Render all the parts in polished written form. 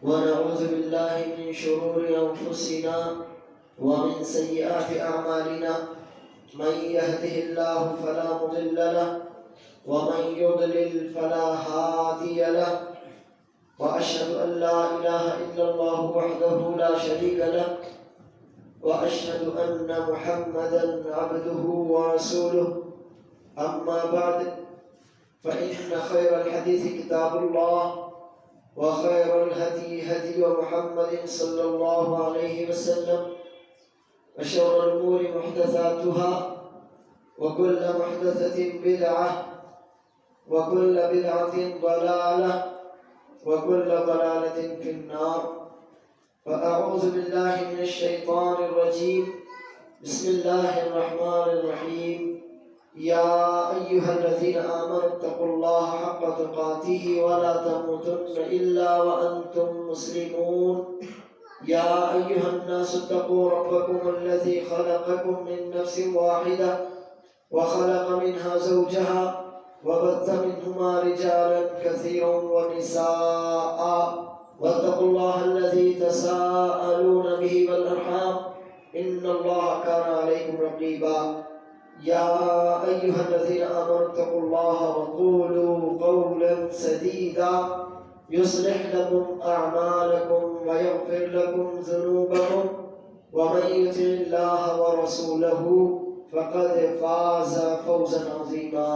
ونعوذ بالله من شرور أنفسنا ومن سيئات أعمالنا من يهده الله فلا مضل له ومن يضلل فلا هادي له وأشهد أن لا إله إلا الله وحده لا شريك له وأشهد أن محمدا عبده ورسوله أما بعد فإن خير الحديث كتاب الله وخير الهدي هدي محمد صلى الله عليه وسلم وشر الأمور محدثاتها وكل محدثة بدعة وكل بدعة ضلالة وكل ضلالة في النار. فأعوذ بالله من الشيطان الرجيم. بسم الله الرحمن الرحيم. يا أيها الذين آمنوا اتقوا الله حق تقاته ولا تموتن إلا وأنتم مسلمون. يا أيها الناس اتقوا ربكم الذي خلقكم من نفس واحدة وخلق منها زوجها وبث منهما رجالا كثيرا ونساء واتقوا الله الذي تساءلون به والأرحام إن الله كان عليكم رقيبا. يا أيها الذين آمنوا اتقوا الله وقولوا قولا سديدا يصلح لكم أعمالكم ويغفر لكم ذنوبكم ومن يطع الله ورسوله فقد فاز فوزا عظيما.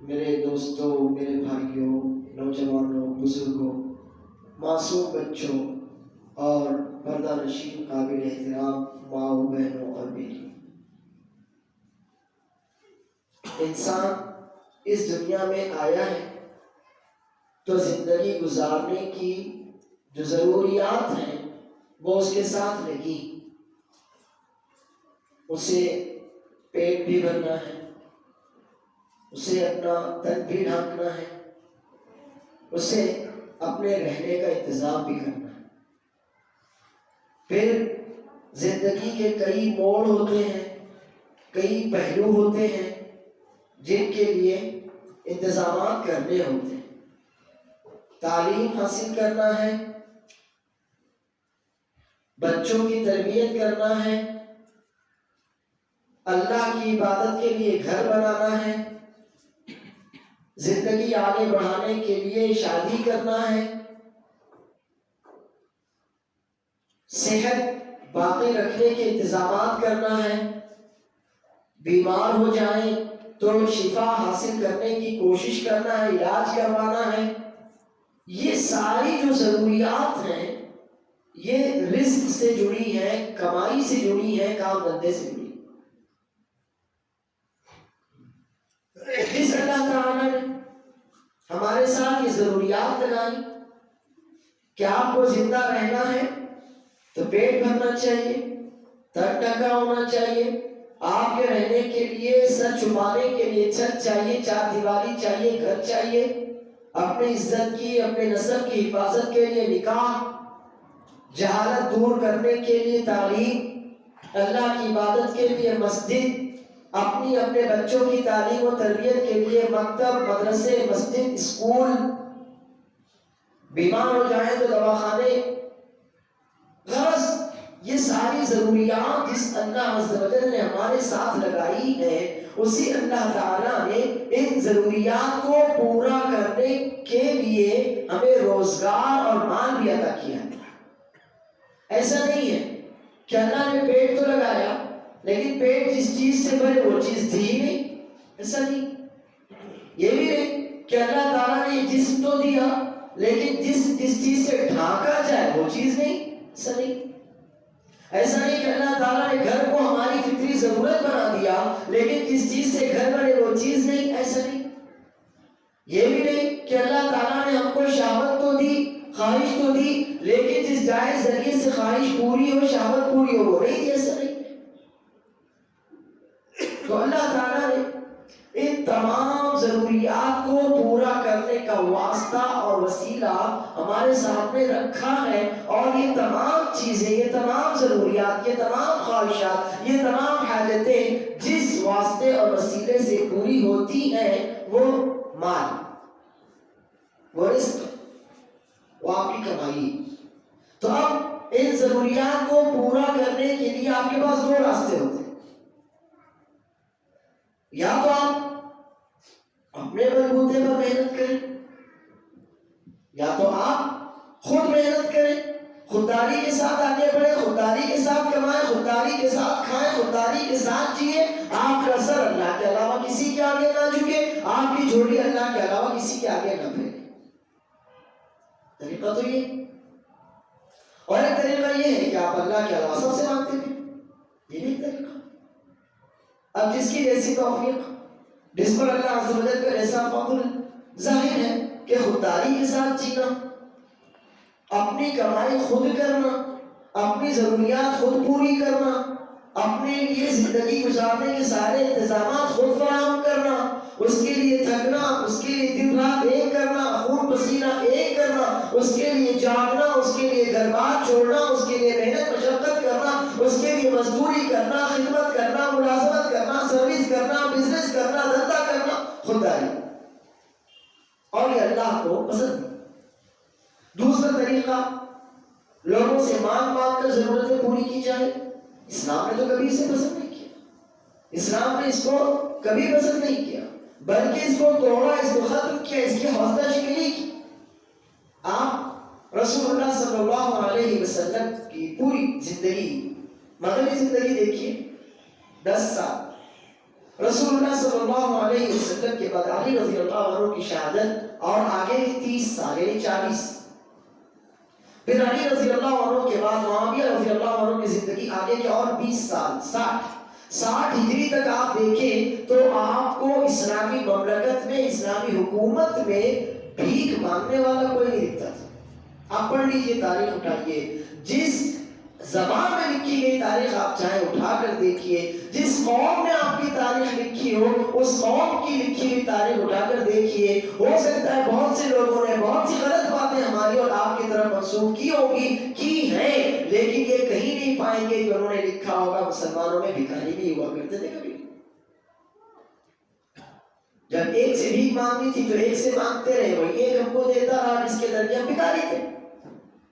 میرے دوستوں، میرے بھائیوں، نوجوانوں، بزرگوں، معصوم بچوں اور پردہ نشین قابل احترام ماؤں، بہنوں اور بیٹیوں، انسان اس دنیا میں آیا ہے تو زندگی گزارنے کی جو ضروریات ہیں وہ اس کے ساتھ لگی. اسے پیٹ بھی بھرنا ہے، اسے اپنا تن بھی ڈھانکنا ہے، اسے اپنے رہنے کا انتظام بھی کرنا ہے. پھر زندگی کے کئی موڑ ہوتے ہیں، کئی پہلو ہوتے ہیں جن کے لیے انتظامات کرنے ہوتے ہیں. تعلیم حاصل کرنا ہے، بچوں کی تربیت کرنا ہے، اللہ کی عبادت کے لیے گھر بنانا ہے، زندگی آگے بڑھانے کے لیے شادی کرنا ہے، صحت باقی رکھنے کے انتظامات کرنا ہے، بیمار ہو جائیں تو شفا حاصل کرنے کی کوشش کرنا ہے، علاج کروانا ہے. یہ ساری جو ضروریات ہیں یہ رزق سے جڑی ہیں، کمائی سے جڑی ہیں، کام دھندے سے جڑی ہیں. جس اللہ تعالیٰ نے ہمارے ساتھ یہ ضروریات لگائی کہ آپ کو زندہ رہنا ہے تو پیٹ بھرنا چاہیے، تن ڈھکا ہونا چاہیے، آپ کے رہنے کے لیے سر چھپانے کے لیے چھت چاہیے، چار دیواری چاہیے، گھر چاہیے، اپنی عزت کی، اپنے نسب کی حفاظت کے لیے نکاح، جہالت دور کرنے کے لیے تعلیم، اللہ کی عبادت کے لیے مسجد، اپنے بچوں کی تعلیم و تربیت کے لیے مکتب، مدرسے، مسجد، اسکول، بیمار ہو جائیں تو دواخانے. غرض یہ ساری ضروریات جس اللہ عز و جل نے ہمارے ساتھ لگائی ہے، اسی اللہ تعالیٰ نے ان ضروریات کو پورا کرنے کے لیے ہمیں روزگار اور مال بھی عطا کیا ہے. ایسا نہیں ہے کہ اللہ نے پیٹ تو لگایا لیکن پیٹ جس چیز سے بھرے وہ چیز دی ہی نہیں. ایسا نہیں. یہ بھی نہیں کہ اللہ تعالیٰ نے یہ جسم تو دیا لیکن جس چیز سے ڈھانکا جائے وہ چیز نہیں. ایسا نہیں. ایسا نہیں کہ اللہ تعالیٰ نے گھر کو ہماری فطری ضرورت بنا دیا لیکن جس چیز سے گھر بنے وہ چیز نہیں. ایسا نہیں. یہ بھی نہیں کہ اللہ تعالیٰ نے ہم کو شہوت تو دی، خواہش تو دی، لیکن جس جائز ذریعے سے خواہش پوری ہو، شہوت پوری ہو وہ نہیں. ایسا نہیں. تو اللہ تعالیٰ نے ان تمام ضروریات کو پورا کرنے کا واسطہ اور وسیلہ ہمارے سامنے رکھا ہے، اور یہ تمام چیزیں، یہ تمام ضروریات، یہ تمام خواہشات، یہ تمام حاجتیں جس واسطے اور وسیلے سے پوری ہوتی ہیں وہ مال، وہ رزق. وہ آپ کی کمائی. تو اب ان ضروریات کو پورا کرنے کے لیے آپ کے پاس دو راستے ہوتے ہیں. یا تو آپ اپنے بلبوتے پر محنت کریں، یا تو آپ خود محنت کریں، خودداری کے ساتھ آگے بڑھیں، خودداری کے ساتھ کمائیں، خودداری کے ساتھ کھائیں، خودداری کے ساتھ جیے. آپ کا سر اللہ کے علاوہ کسی کے آگے نہ جھکے، آپ کی جھولی اللہ کے علاوہ کسی کے آگے نہ پھیلے. طریقہ تو یہ. اور ایک طریقہ یہ ہے کہ آپ اللہ کے علاوہ سب سے مانگتے ہیں، یہ بھی ایک طریقہ. اب جس کی جیسی توفیق، جس پر اللہ عز و جل کا ایسا فضل، ظاہر ہے کہ خودداری کے ساتھ جینا، اپنی کمائی خود کرنا، اپنی ضروریات خود پوری کرنا، اپنے لیے زندگی گزارنے کے سارے انتظامات خود فراہم کرنا، اس کے لیے تھکنا، اس کے لیے دن رات ایک کرنا، خون پسینہ ایک کرنا، اس کے لیے جاگنا، اس کے لیے گھر بار چھوڑنا، اس کے لیے محنت مشقت کرنا، اس کے لیے مزدوری کرنا، خدمت کرنا، ملازمت کرنا، سروس کرنا، بزنس کرنا، دھندا کرنا، خودداری. اور یہ اللہ کو پسند نہیں. دوسرا طریقہ، لوگوں سے مانگ مانگ کر ضرورتیں پوری کی جائے. اسلام نے تو کبھی اسے پسند نہیں کیا. اسلام نے اس کو کبھی پسند نہیں کیا، بلکہ اس کو توڑا، اس کو ختم کیا، اس کی حوصلہ شکنی کی. آپ رسول اللہ صلی اللہ علیہ وسلم کی پوری زندگی، مدنی زندگی دیکھیے، 10 سال. رسول اللہ صلی اللہ علیہ وسلم کے بعد علی رضی اللہ عنہ کی شہادت، اور آگے 30 سال یعنی 40. پھر علی رضی اللہ عنہ کے بعد معاویہ رضی اللہ عنہ کی زندگی آگے کے اور 20 سال، 60 ہجری تک آپ دیکھیں تو آپ کو اسلامی مملکت میں، اسلامی حکومت میں بھیک مانگنے والا کوئی نہیں دکھتا تھا. آپ پڑھ لیجئے، تاریخ اٹھائیے، جس زبان میں لکھی گئی تاریخ آپ چاہے اٹھا کر دیکھیے، جس قوم نے آپ کی تاریخ لکھی ہو اس قوم کی لکھی ہوئی تاریخ اٹھا کر دیکھیے. ہو سکتا ہے بہت سے لوگوں نے بہت سی غلط باتیں ہماری اور آپ کی طرف منسوخ کی ہوگی، کی ہیں، لیکن یہ کہیں نہیں پائیں گے کہ انہوں نے لکھا ہوگا مسلمانوں میں بھکاری بھی ہوا کرتے تھے. کبھی جب ایک سے بھیک مانگنی تھی تو ایک سے مانگتے رہے، وہی ایک ہم کو دیتا رہا جس کے درمیان بھکاری تھے.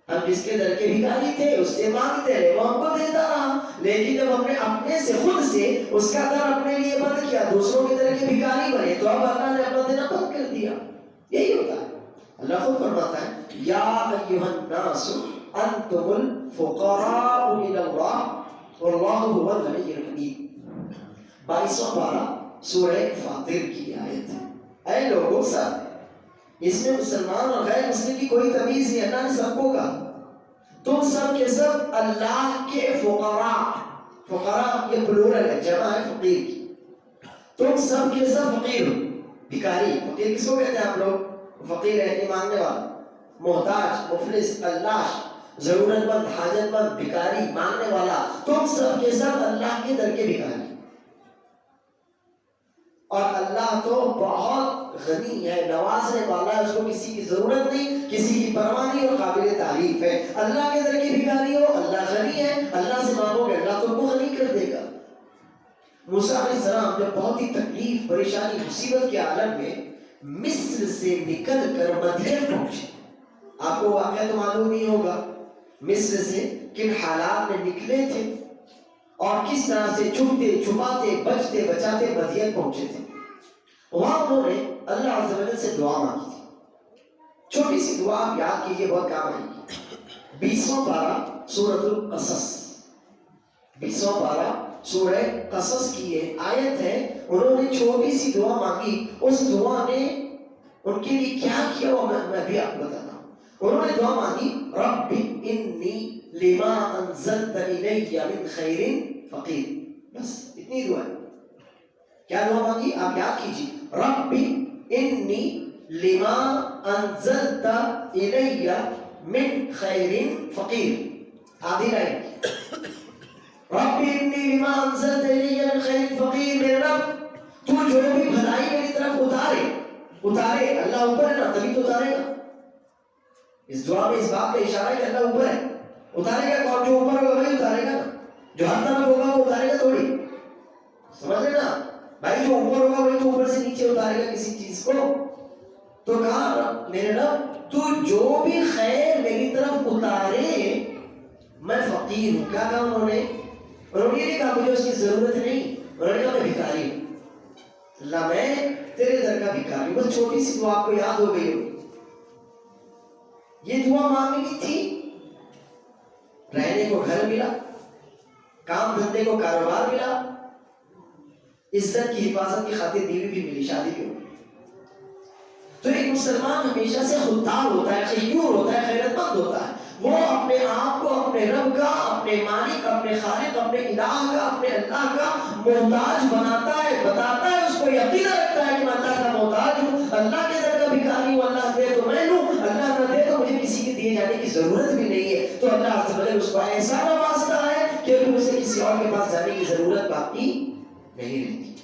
ہم جس کے در کے بھکاری تھے اس سے مانگتے رہے، وہ ہم کو دیتا رہا. لیکن جب ہم نے اپنے سے، خود سے اس کا در اپنے لیے بند کیا، دوسروں کے در کے بھکاری بنے، تو اب اللہ نے اپنا دینا بند کر دیا. یہی ہوتا ہے. اللہ خود فرماتا ہے، یا ایھا الناس انتم الفقراء الی اللہ واللہ هو الغنی الحمید. 22واں پارہ سورہ فاطر کی آیت ہے. اے لوگوں سب، اس میں مسلمان اور غیر مسلم کی کوئی تمیز نہیں. اللہ نے سب کو کہا تم سب کے سب اللہ کے فقراء. فقراء یہ پلورل ہے، جمع ہے فقیر کی. تم سب کے سب فقیر ہو. بھکاری، فقیر کس کو کہتے ہیں آپ لوگ؟ فقیر ہے کہ مانگنے والا، محتاج، مفلس، اللہ، ضرورت مند، حاجت مند، بھکاری، مانگنے والا. تم سب کے سب اللہ کے در کے بھکاری. اور اللہ تو بہت غنی ہے، نوازنے والا ہے، اس کو کسی کی ضرورت نہیں، کسی کی پرواہ نہیں، اور قابل تعریف ہے. اللہ کے در کی بھکاری ہو، اللہ غنی ہے، اللہ سے مانگو گے اللہ تم کو غنی کر دے گا. موسیٰ علیہ السلام جب بہت ہی تکلیف، پریشانی، مصیبت کے عالم میں مصر سے نکل کر مدین پہنچے. آپ کو واقعہ تو معلوم نہیں ہوگا مصر سے کن حالات میں نکلے تھے اور کس طرح سے چھپتے چھپاتے بچتے بچاتے مدین پہنچے تھے. وہاں انہوں نے اللہ عز و جل سے دعا مانگی تھی. چھوٹی سی دعا آپ یاد کیجئے، بہت کام آئے گی. 20واں پارہ سورۃ القصص، 20واں پارہ سورہ قصص کی یہ آیت ہے. انہوں نے چھوٹی سی دعا مانگی، اس دعا نے ان کے لیے کیا کیا وہ میں بھی آپ کو بتاتا ہوں. انہوں نے دعا مانگی، رب انی لما انزلت الی من خیر فقیر. بس اتنی دعا ہے. کیا دعا مانگی آپ یاد کیجیے، رب انی لما انزلت الی من خیر فقیر. آدھی لائن، رب انی لما انزلت الی من خیر فقیر. میرے رب تو جو بھی بھلائی میری طرف اتارے، اللہ اوپر ہے نا تبھی تو اتارے گا. اس دعا میں اس بات کا اشارہ ہے کہ اللہ اوپر ہے. اتارے گا کون؟ جو اوپر ہوگا وہی اتارے گا نا. جو ہر طرف ہوگا وہ اتارے گا تھوڑی. سمجھ رہے نا بھائی؟ جو اوپر ہوگا وہی تو اوپر سے نیچے اتارے گا کسی چیز کو. تو کہا میرے رب تو جو بھی خیر میری طرف اتارے میں فقیر ہوں. کیا کہا انہوں نے یہ نہیں کہا مجھے اس کی ضرورت نہیں, انہوں نے کہا میں بھکاری ہوں, اللہ میں تیرے در کا بھکاری ہوں. بس چھوٹی سی دعا آپ کو یاد ہو گئی ہوگی. یہ دعا مانگنی تھی, رہنے کو گھر ملا, کام دھندے کو کاروبار ملا, عزت کی حفاظت کی خاطر بیوی بھی ملی, شادی بھی ہوئی. تو ایک مسلمان ہمیشہ سے خوددار ہوتا ہے, خیور ہوتا ہے, خیرت مند ہوتا ہے. وہ اپنے آپ کو اپنے رب کا, اپنے مالک, اپنے خالق, اپنے الہ کا, اپنے اللہ کا محتاج بناتا ہے, بتاتا ہے, اس کو یقین رکھتا ہے کہ میں اللہ کا محتاج ہوں, اللہ کے در کا بھکاری ہوں, اللہ دے تو میں لوں, اللہ نہ دے تو مجھے کسی کے دیے جانے کی ضرورت بھی نہیں ہے. تو اللہ عز و جل اس کو ایسا نوازتا ہے کہ اسے کسی اور کے پاس جانے کی ضرورت باقی نہیں رہتی.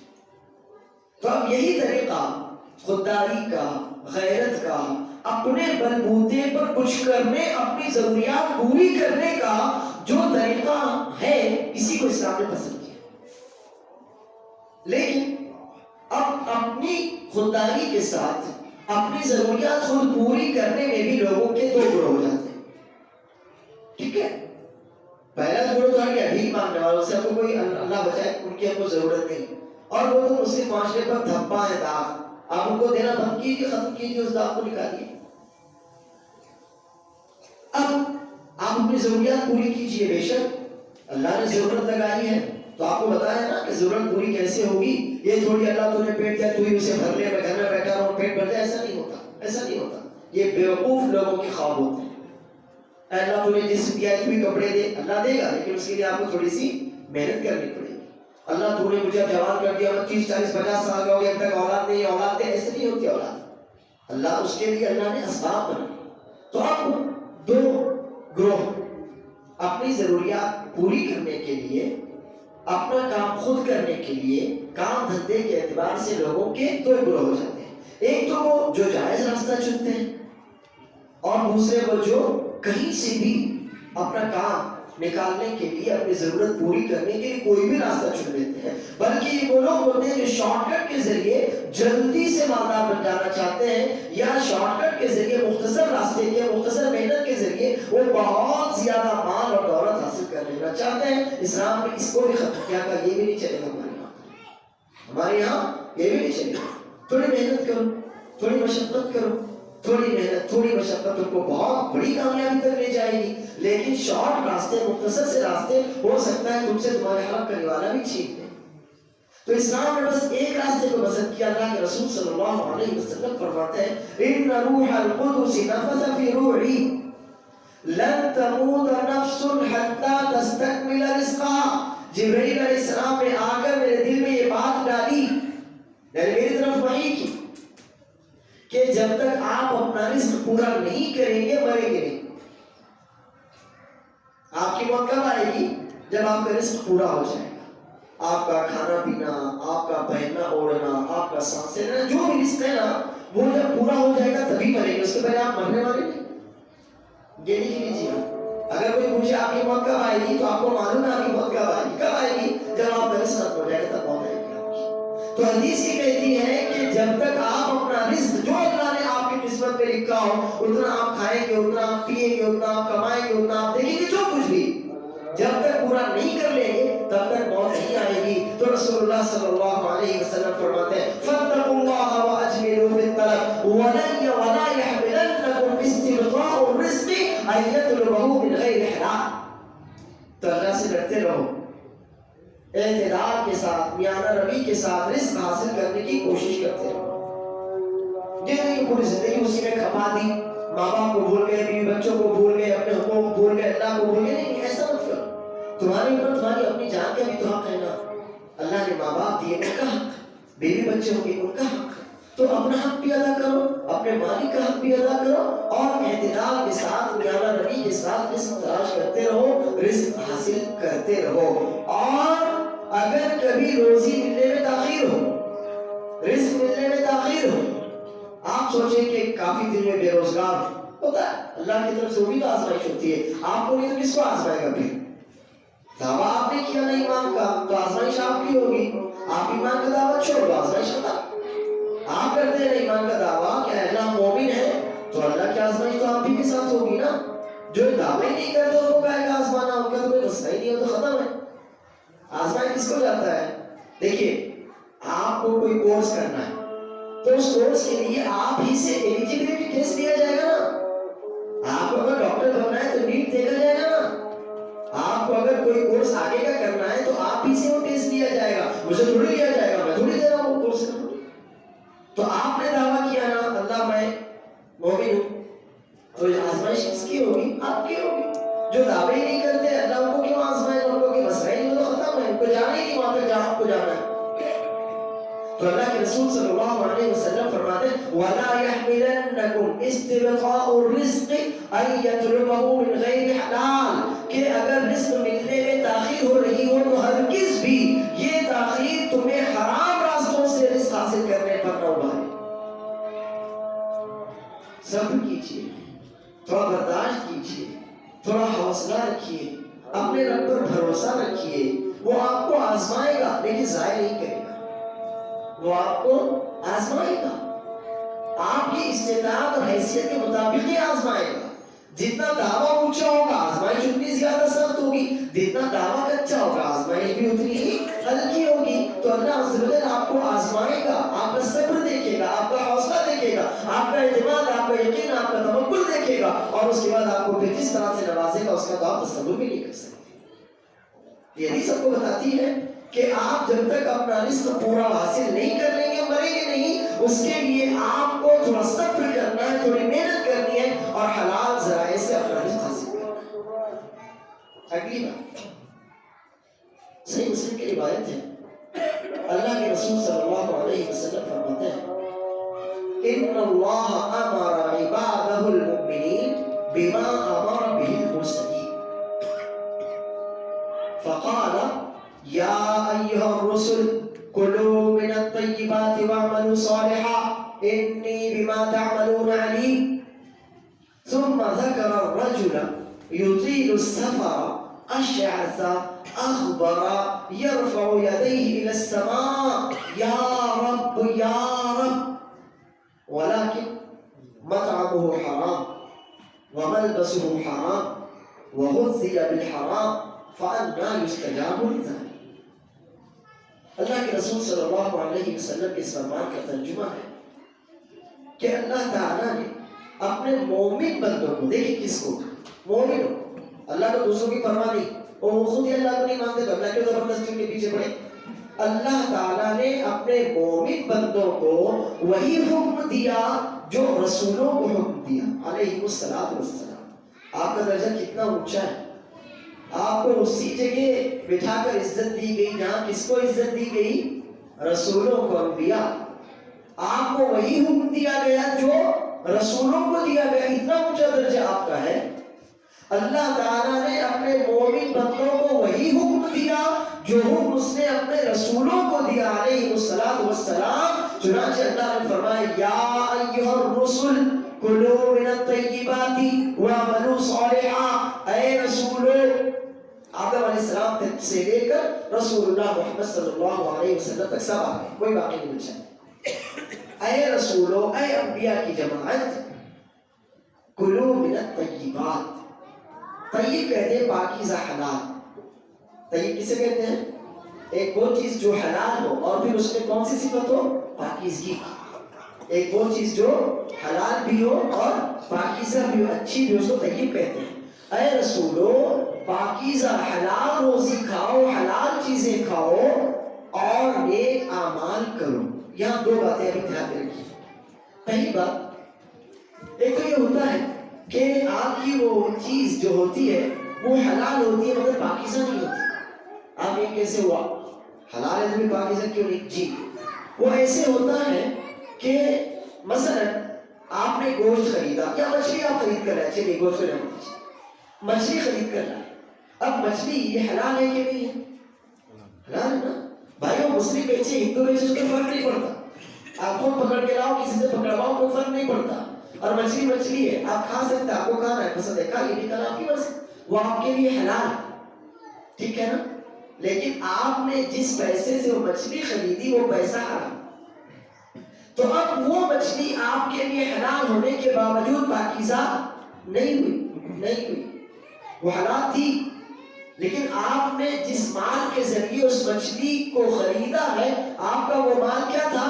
تو اب یہی طریقہ خودداری کا, غیرت کا, اپنے بلبوتے پر کچھ کرنے, اپنی ضروریات پوری کرنے کا جو طریقہ ہے, اسی کو اسلام نے پسند کیا. لیکن اب اپنی خودداری کے ساتھ اپنی ضروریات خود پوری کرنے میں بھی لوگوں کے دو گروہ ہو جاتے ہیں. ٹھیک ہے, پہلا گروہ تو ہے کہ بھیک مانگنے والوں سے, ہم کو کوئی اللہ بچائے, ان کی ہم کو ضرورت نہیں, اور وہ تو مسلم معاشرے پر دھبا ہے داغ, آپ ان کو دینا بند کیجیے, ختم کیجیے, اس داغ کو نکالیے. اب آپ اپنی ضروریات پوری کیجیے, بے شک اللہ نے ضرورت لگائی ہے, تو آپ کو بتایا نا کہ ضرورت پوری کیسے ہوگی. یہ تھوڑی اللہ تو نے پیٹ دیا تو ہی اسے بھر لے, میں گھر میں بیٹھا ہوں پیٹ بھر جائے, ایسا نہیں ہوتا, ایسا نہیں ہوتا. یہ بیوقوف لوگوں کے خواب ہوتے ہیں. اللہ تو نے جسم دیا تو ہی کپڑے دے, اللہ دے گا, لیکن اس کے لیے آپ کو تھوڑی سی محنت کرنی پڑے گی. اللہ تو نے مجھے جوان کر دیا, 30 40 50 سال کا ہو گیا, اب تک اولاد نہیں, اولاد دے, ایسے نہیں ہوتی اولاد. اللہ اس کے لیے اللہ نے اسباب بنائے. تو اب دو گروہ اپنی ضروریات پوری کرنے کے لیے, اپنا کام خود کرنے کے لیے, کام دھندے کے اعتبار سے لوگوں کے دو گروہ ہو جاتے ہیں. ایک تو وہ جو جائز راستہ چنتے ہیں, اور دوسرے وہ جو کہیں سے بھی اپنا کام نکالنے کے لیے, اپنی ضرورت پوری کرنے کے لیے کوئی بھی راستہ چن لیتے ہیں. بلکہ یہ وہ لوگ ہوتے ہیں جو شارٹ کٹ کے ذریعے جلدی سے مالدار بن جانا چاہتے ہیں, یا شارٹ کٹ کے ذریعے مختصر راستے کے, مختصر محنت کے ذریعے وہ بہت زیادہ مال اور دولت حاصل کر لینا چاہتے ہیں. اسلام نے اس کو بھی ختم کیا, کہ یہ بھی نہیں چلے گا ہمارے یہاں یہ بھی نہیں چلے گا. تھوڑی محنت کرو, تھوڑی مشقت کرو, تھوڑی محنت, تھوڑی مشقت تم کو بہت بڑی کامیابی تک لے جائے گی. لیکن شارٹ راستے, مختصر سے راستے, ہو سکتا ہے تم سے تمہارے حق کرنے والا بھی چھین لے. تو اسلام نے بس ایک راستے کو پسند کیا. اللہ کے رسول صلی اللہ علیہ وسلم فرماتے ہیں, ان روح القدس نفث فی روحی لن تموت نفس حتی تستکمل رزقها. جبرائیل علیہ السلام نے آ کر میرے دل میں یہ بات ڈالی, یعنی میری طرف وحی کی, کہ جب تک آپ اپنا رزق پورا نہیں کریں گے مریں گے نہیں. آپ کی موت کب آئے گی؟ جب آپ کا رزق پورا ہو جائے گا. آپ کا کھانا پینا, آپ کا پہننا اوڑھنا, آپ کا سانس لینا, جو بھی رزق ہے نا, وہ جب پورا ہو جائے گا تبھی مریں گے. اس کے پہلے آپ مرنے والے نہیں. یہ نہیں لیجیے. اگر کوئی پوچھے آپ کی موت کب آئے گی, تو آپ کو معلوم ہے آپ کی موت کب آئے گی. کب آئے گی؟ جب آپ کا رزق ختم ہو جائے گا تب موت آئے گی آپ کی. تو حدیث یہ کہتی ہے کہ جب تک آپ اپنا رزق جو اللہ نے آپ کی قسمت میں لکھا ہو, اتنا آپ کھائیں گے, اتنا آپ پیئیں گے, اتنا آپ کمائیں گے, اتنا آپ دیکھیں گے, جو کچھ بھی, جب تک پورا نہیں کر لیں گے تب تک موت نہیں آئے گی. تو رسول اللہ صلی اللہ علیہ وسلم فرماتے ہیں, فاتقوا اللہ واجملوا فی الطلب ولا يحملنكم استبطاء الرزق ان يطلبه من غیر حلال. تو اللہ سے ڈرتے رہو, اعتدال کے ساتھ, میانہ روی کے ساتھ رزق حاصل کرنے کی کوشش کرتے رہو. یہ نہیں پوری زندگی اسی میں کھپا دی, ماں باپ کو بھول گئے, بیوی بچوں کو بھول گئے, اپنے حقوق بھول گئے, اللہ کو بھول گئے. نہیں, ایسا مت کرو. تمہارے اوپر تمہاری اپنی جان کا بھی تو حق ہے نا. اللہ نے ماں باپ دیے, ان کا حق, بیوی بچے ہوں گے, ان کا حق. تو اپنا حق بھی ادا کرو, اپنے مالک کا حق بھی ادا کرو, اور اعتدال کے ساتھ, میانہ روی کے ساتھ رزق تلاش کرتے رہو, رزق حاصل کرتے رہو. اور اگر کبھی روزی ملنے میں تاخیر ہو, رزق ملنے میں تاخیر ہو, آپ سوچیں کہ کافی دن میں بے روزگار ہوتا ہے, اللہ کی طرف سے وہ بھی تو آزمائش ہوتی ہے. آپ کو نہیں تو کس کو آزمائے گا پھر؟ دعویٰ آپ نے کیا نا ایمان کا, تو آزمائش آپ کی ہوگی. آپ ایمان کا دعویٰ چھوڑ دو, آزمائش ہوتا. آپ کرتے ہیں ایمان کا دعویٰ کہ اللہ مومن ہے تو اللہ کی آزمائش تو آپ ہی کے ساتھ ہوگی نا. جو دعوی نہیں کرتے ان کو کہے گا آزمانا، ان کا تو کوئی مسئلہ ہی نہیں ہو تو ختم ہے. آزمائش کس کو جاتا ہے؟ دیکھیے آپ کو کوئی کورس کرنا ہے تو اس کورس کے لیے آپ ہی سے ایلیجیبلٹی ٹیسٹ لیا جائے گا نا. آپ کو اگر ڈاکٹر بننا ہے تو نیٹ دیکھا جائے گا نا. آپ کو اگر کوئی کورس آگے کا کرنا ہے تو آپ ہی سے وہ ٹیسٹ لیا جائے گا. مجھے تھوڑی لیا جائے گا، میں تھوڑی دے رہا ہوں کورس کا. تو آپ نے دعویٰ کیا نا اللہ میں مومن ہوں، تو یہ آزمائش کس کی ہوگی؟ آپ کی ہوگی. جو دعوے ہی نہیں کرتے اللہ ان کو کیوں آزمائے؟ ان کو کہ مسئلہ ہی نہیں، تو ختم ہے، ان کو جانا ہی نہیں وہاں تک جہاں آپ کو جانا ہے. تو اللہ کے رسول صلی اللہ علیہ وسلم فرماتے ہیں وَلَا يَحْمِلَنَّكُمْ اسْتِبْطَاءُ الرِّزْقِ أَن يَطْلُبَهُ مِنْ غَيْرِ حَلَالٍ، کہ اگر رزق ملنے میں تاخیر ہو رہی ہو تو ہرگز بھی یہ تاخیر تمہیں حرام راستوں سے رزق حاصل کرنے پر نہ ابھارے. صبر کیجیے، تھوڑا برداشت کیجیے، تھوڑا حوصلہ رکھیے، اپنے رب پر بھروسہ رکھیے. وہ آپ کو آزمائے گا لیکن ضائع نہیں کرے گا. وہ آپ کو آزمائے گا، آپ کی استطاعت اور حیثیت کے مطابق ہی آزمائے گا. جتنا دعویٰ اونچا ہوگا آزمائش اتنی زیادہ سخت ہوگی، جتنا دعویٰ کچا ہوگا آزمائش بھی اتنی ہی ہلکی ہوگی. تو اللہ عز و جل آپ کو آزمائے گا، آپ کا صبر دیکھے گا، آپ کا حوصلہ دیکھے گا، آپ کا اعتماد، آپ کا یقین، آپ کا توکل دیکھے گا، اور اس کے بعد آپ کو پھر کس طرح سے نوازے گا اس کا تو آپ تصور بھی نہیں کر سکتے. یہ نہیں سب کو بتاتی ہے کہ آپ جب تک اپنا رزق پورا حاصل نہیں کر لیں گے مریں گے نہیں. اس کے لیے آپ کو تھوڑا صبر کرنا ہے، تھوڑی محنت کرنی ہے اور حلال ذرائع سے اپنا رزق حاصل کرنا ہے. اگلی بات صحیح مسلم کی روایت ہے، اللہ کے رسول صلی اللہ علیہ وسلم فرماتے ہیں ان اللہ امر عبادہ المؤمنین بما امر به المرسلین فقال یا ایہا الرسل کلوا من الطیبات واعملوا صالحا انی بما تعملون علیم. ثم ذکر الرجل یطیل السفر اشعث اخبر يرفع يديه الى السماء یا رب یا رب ولكن مطعمه حرام وملبسه حرام وغذي بالحرام فأنى يستجاب لذلك. اللہ کے رسول صلی اللہ علیہ وسلم کے اس فرمان کا ترجمہ ہے کہ اللہ تعالیٰ نے اپنے مومن بندوں کو، دیکھیں کس کو؟ مومن ہو. اللہ کو دوسروں کی پرواہ نہیں، اور وہ خود ہی اللہ کو نہیں مانتے تو اللہ کے زبردستی ان کے پیچھے پڑے. اللہ تعالیٰ نے اپنے مومن بندوں کو وہی حکم دیا جو رسولوں کو حکم دیا علیہ السلام. آپ کا درجہ کتنا اونچا ہے. آپ کو اسی جگہ بٹھا کر عزت دی گئی جہاں کس کو عزت دی گئی؟ رسولوں کو، انبیاء. آپ کو وہی حکم دیا گیا جو رسولوں کو دیا گیا. اتنا اونچا درجہ آپ کا ہے. اللہ تعالیٰ نے اپنے مومن بندوں کو وہی حکم دیا جو حکم اس نے اپنے رسولوں کو دیا علیہ السلام. چنانچہ اللہ نے فرمایا یا ایھا الرسل کلوا من الطیبات واعملوا صالحا. اے رسولو، آدم علیہ السلام سے لے کر رسول اللہ محمد صلی اللہ علیہ وسلم تک سب آ گئے، کوئی باقی نہیں بچا. اے رسولو، اے انبیاء کی جماعت، کلوا من الطیبات. طیب کہتے ہیں پاکیزہ، حلال. طیب کسے کہتے ہیں؟ ایک وہ چیز جو حلال ہو اور پھر اس میں کون سی صفت ہو؟ پاکیزگی. ایک وہ چیز جو حلال بھی ہو اور پاکیزہ بھی ہو، اچھی بھی ہو، اس کو طیب کہتے ہیں. اے رسولو، پاکیزہ حلال روزی کھاؤ، حلال چیزیں کھاؤ اور نیک اعمال کرو. یہاں دو باتیں ابھی دھیان میں رکھیے. پہلی بات، ایک تو یہ ہوتا ہے کہ آپ کی وہ چیز جو ہوتی ہے وہ حلال ہوتی ہے مگر پاکیزہ نہیں ہوتی. آپ یہ کیسے ہوا؟ حلال ہے تو بھی پاکیزہ کیوں نہیں؟ جی وہ ایسے ہوتا ہے کہ مثلا آپ نے گوشت خریدا یا مچھلی آپ خرید کر رہے، چلیے گوشت کو جانا، مچھلی خرید کر رہا ہے. اب مچھلی یہ حلال ہے کہ نہیں ہے؟ حلال ہے نا بھائی. وہ مسلم بیچے ہندو بیچے اس کو فرق نہیں پڑتا. آپ خود پکڑ کے لاؤ، کسی سے پکڑواؤ، کوئی فرق نہیں پڑتا. اور مچھلی مچھلی ہے، آپ کھا سکتے، آپ کو کھانا ہے، پسند ہے کھا، یہ نہیں کھانا آپ کی مرضی، وہ آپ کے لیے حلال ہے. ٹھیک ہے نا؟ لیکن آپ نے جس پیسے سے وہ مچھلی خریدی وہ پیسہ حرام. تو اب وہ مچھلی آپ کے لیے حلال ہونے کے باوجود پاکیزہ نہیں ہوئی، وہ حلال تھی، لیکن آپ نے جس مال کے ذریعے اس مچھلی کو خریدا ہے، آپ کا وہ مال کیا تھا؟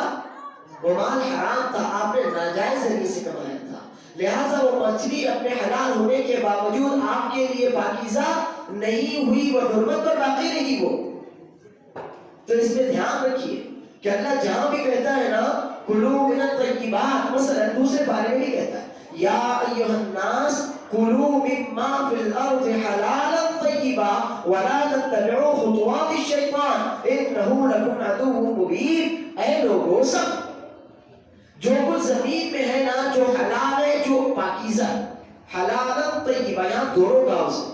وہ مال حرام تھا، آپ نے ناجائز ذریعے سے کمایا تھا، لہٰذا وہ مچھلی اپنے حلال ہونے کے باوجود آپ کے لیے پاکیزہ نہیں ہوئی، وہ حرمت پر باقی رہی وہ۔ تو اس میں دھیان رکھیے کہ اللہ جہاں بھی کہتا ہے نا کلوا من الطیبات، مثلا دوسرے بارے میں بھی کہتا ہے یا ایھا الناس کلوا مما فی الارض حلالا طیبا ولا تتبعوا خطوات الشیطان انہ لکم عدو مبین۔ اے لوگو، سب جو کچھ زمین میں ہے نا، جو حلال ہے، جو پاکیزہ، حلالا طیبا، یہاں دونوں کا سے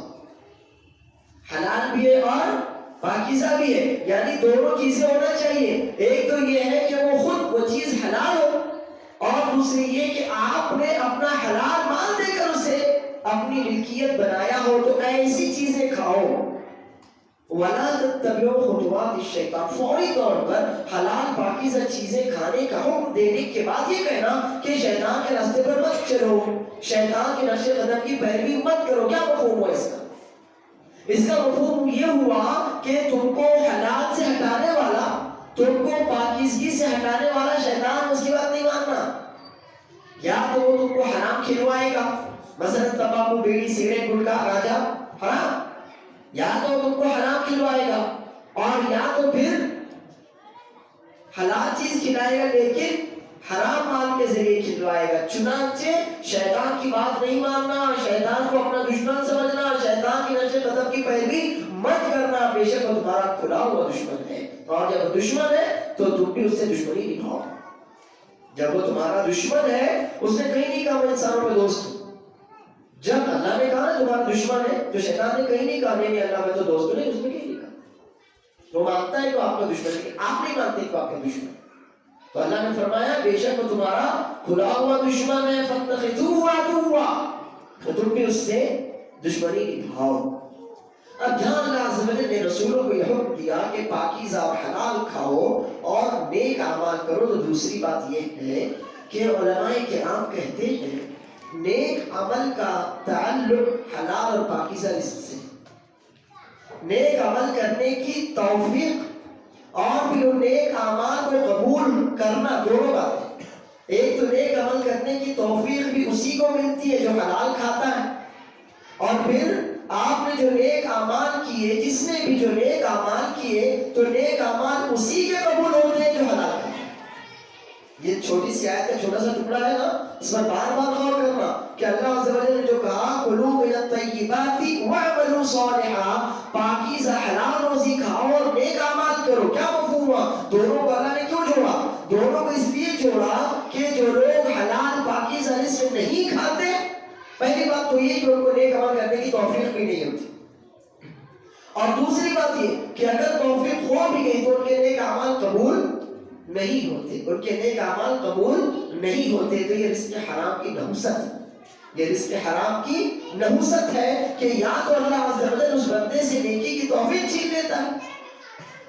حلال بھی ہے اور پاکیزہ بھی ہے، یعنی دونوں چیزیں ہونا چاہیے۔ ایک تو یہ ہے کہ وہ خود وہ چیز حلال ہو، اور دوسری یہ کہ آپ نے اپنا حلال مال دے کر اسے اپنی ملکیت بنایا ہو، تو ایسی چیزیں کھاؤ۔ وَلَا تَتَّبِعُوا خُطُوَاتِ الشَّيْطَانِ، فوری طور پر حلال پاکیزہ چیزیں کھانے کا حکم دینے کے بعد یہ کہنا کہ شیطان کے راستے پر مت چلو، شیطان کے نقش قدم کی پیروی مت کرو۔ کیا مفہوم ہوا اس کا؟ اس کا مفہوم یہ ہوا کہ تم کو حلال سے ہٹانے والا، تم کو پاکیزگی سے ہٹانے والا شیطان، اس کی بات نہیں ماننا۔ یا تو وہ تم کو حرام کھلوائے گا، مثلا تمباکو، بیڑی، سگریٹ، گٹکا، گاجا، حرام، یا تو تم کو حرام کھلوائے گا، اور یا تو پھر حلال چیز کھلائے گا لیکن حرام مال کے ذریعے کھلوائے گا۔ چنانچہ شیطان کی بات نہیں ماننا، شیطان کو اپنا دشمن سمجھنا، شیطان کی نقش قدم کی پیروی مت کرنا، بے شک وہ تمہارا کھلا ہوا دشمن ہے، اور جب وہ دشمن ہے تو تم بھی اس سے دشمنی نبھاؤ۔ جب وہ تمہارا دشمن ہے، اس نے کہیں نہیں کہا میں انسانوں میں دوست ہوں۔ جب اللہ نے کہا تمہارا دشمن ہے، تو شیطان نے کہیں نہیں کہا نہیں اللہ میں تو دوست ہوں، نہیں، اس نے کہیں نہیں کہا۔ وہ مانتا ہے تو آپ کا دشمن ہے، آپ نہیں مانتے تو آپ کا دشمن ہے۔ تو اللہ نے فرمایا بے شک وہ تمہارا کھلا ہوا دشمن ہے، فاتخذوہ عدوا، تو تم بھی اس سے دشمنی نبھاؤ۔ اب جہاں اللہ عز و جل نے رسولوں کو یہ حکم دیا کہ پاکیزہ اور حلال کھاؤ اور نیک اعمال کرو، تو دوسری بات یہ ہے کہ علماء کرام کہتے ہیں نیک عمل کا تعلق حلال اور پاکیزہ رزق سے، نیک عمل کرنے کی توفیق اور پھر نیک اعمال کو قبول کرنا، دونوں باتیں۔ ایک تو نیک عمل کرنے کی توفیق بھی اسی کو ملتی ہے جو حلال کھاتا ہے، اور پھر آپ نے جو نیک اعمال کیے، جس نے بھی جو نیک اعمال کیے، تو نیک اعمال اسی کے قبول ہوتے ہیں جو حلال کھاتا ہے۔ یہ چھوٹی سی آیت کا چھوٹا سا ٹکڑا ہے نا، اس پر بار بار غور کرنا کہ اللہ عز و جل نے جو کہا کلوا من الطیبات واعملوا صالحا، پاکیزہ حلال روزی کھاؤ اور نیک اعمال کرو، کیا مفہوم ہوا؟ دونوں کو اللہ نے کیوں جوڑا؟ دونوں کو اس لیے جوڑا کہ جو لوگ حلال پاکیزہ رزق نہیں کھاتے، پہلی بات تو یہ کہ ان کو نیک عمل کرنے کی توفیق بھی نہیں ہوتی، اور دوسری بات یہ کہ اگر توفیق ہو بھی گئی تو ان کے نیک اعمال قبول نہیں ہوتے، ان کے نیک اعمال قبول نہیں ہوتے۔ تو یہ رزق حرام کی نحوست ہے، یہ رزق حرام کی نحوست ہے کہ یا تو اللہ عز و جل اس بندے سے نیکی کی توفیق چھین لیتا ہے،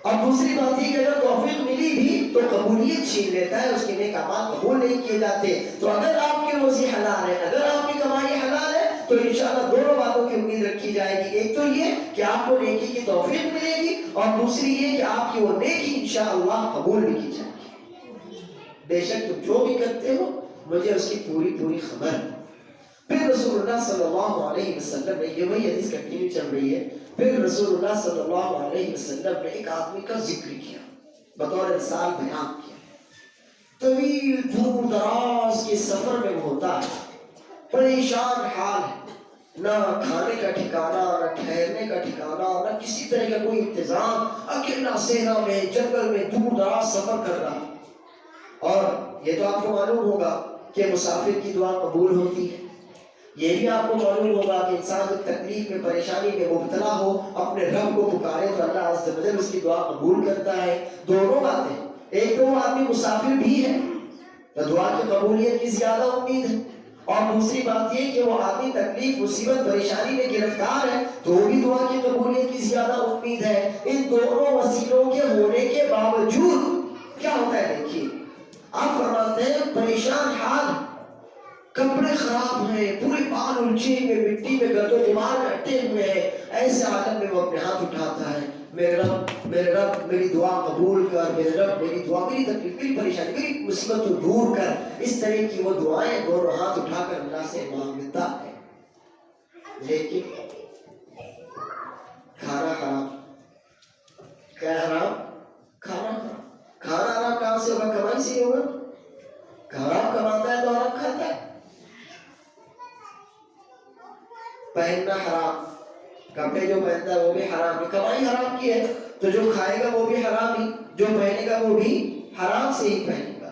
اور دوسری بات یہ کہ اگر توفیق ملی بھی تو قبولیت چھین لیتا ہے، اس کے نیک اعمال قبول نہیں کیے جاتے۔ تو اگر آپ کی روزی حلال ہے، اگر آپ کی کمائی حلال ہے، تو انشاءاللہ دونوں باتوں کی امید رکھی جائے گی، ایک تو یہ کہ آپ کو نیکی کی توفیق ملے گی، اور دوسری یہ کہ آپ کی وہ نیکی انشاءاللہ قبول بھی کی جائے گی۔ بے شک تم جو بھی کرتے ہو مجھے اس کی پوری خبر ہے۔ پھر رسول اللہ صلی اللہ علیہ وسلم نے، یہ وہی حدیث کنٹینیو چل رہی ہے، پھر رسول اللہ صلی اللہ علیہ وسلم نے ایک آدمی کا ذکر کیا، بطور مثال بیان کیا۔ طویل دور دراز کے سفر میں وہ ہوتا ہے، پریشان حال ہے، نہ کھانے کا ٹھکانہ، نہ ٹھہرنے کا ٹھکانہ، نہ کسی طرح کا کوئی انتظام، اکیلا صحرا میں، جنگل میں دور دراز سفر کر رہا۔ اور یہ تو آپ کو معلوم ہوگا کہ مسافر کی دعا قبول ہوتی ہے، یہ بھی آپ کو معلوم ہوگا کہ انسان جب تکلیف میں، پریشانی میں مبتلا ہو، اپنے رب کو پکارے تو اللہ عز و جل اس کی دعا قبول کرتا ہے۔ دونوں باتیں، ایک تو وہ آدمی مسافر بھی ہے تو دعا کی قبولیت کی زیادہ امید ہے، اور دوسری بات یہ کہ وہ آدمی تکلیف، مصیبت، پریشانی میں گرفتار ہے تو بھی دعا کی قبولیت کی زیادہ امید ہے۔ ان دونوں وسیلوں کے ہونے کے باوجود کیا ہوتا ہے دیکھیے، آپ فرماتے ہیں پریشان حال، کپڑے خراب ہیں، پورے بال الجھے ہوئے مٹی میں گرد و غبار میں اٹے ہوئے ہیں، ایسے حالت میں وہ اپنے ہاتھ اٹھاتا ہے، میرے رب میری دعا قبول کر، میرے رب میری دعا، میری تکلیف، میری پریشانی، میری مصیبت کو دور کر. اس طرح کی وہ دعائیں دونوں ہاتھ اٹھا کر اللہ سے مانگتا ہے. لیکن کھانا حرام. کیا حرام؟ کھانا حرام. کھانا حرام کہاں سے ہوگا؟ کمائی سے ہوگا. حرام کماتا ہے تو حرام کھاتا ہے. پہننا حرام، کپڑے جو پہنتا ہے وہ بھی حرام ہے. کمائی حرام کی ہے تو جو کھائے گا وہ بھی حرام ہی، جو پہنے گا وہ بھی حرام سے ہی پہنے گا،